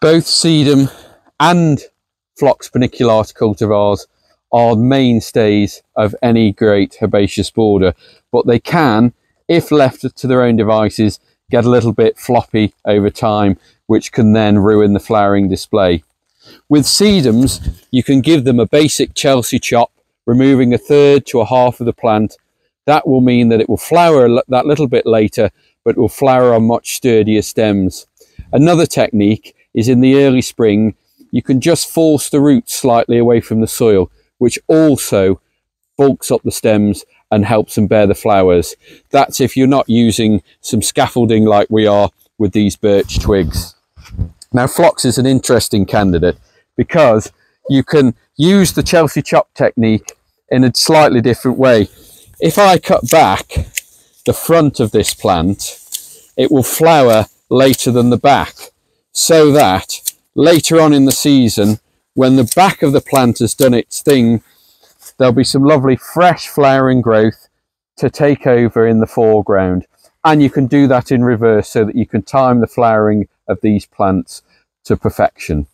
Both sedum and phlox paniculata cultivars are mainstays of any great herbaceous border, but they can, if left to their own devices, get a little bit floppy over time, which can then ruin the flowering display. With sedums, you can give them a basic Chelsea chop, removing a third to a half of the plant. That will mean that it will flower that little bit later, but it will flower on much sturdier stems. Another technique is in the early spring, you can just force the roots slightly away from the soil, which also bulks up the stems and helps them bear the flowers. That's if you're not using some scaffolding like we are with these birch twigs. Now, phlox is an interesting candidate because you can use the Chelsea chop technique in a slightly different way. If I cut back the front of this plant, it will flower later than the back, so that later on in the season, when the back of the plant has done its thing, there'll be some lovely fresh flowering growth to take over in the foreground. And you can do that in reverse so that you can time the flowering of these plants to perfection.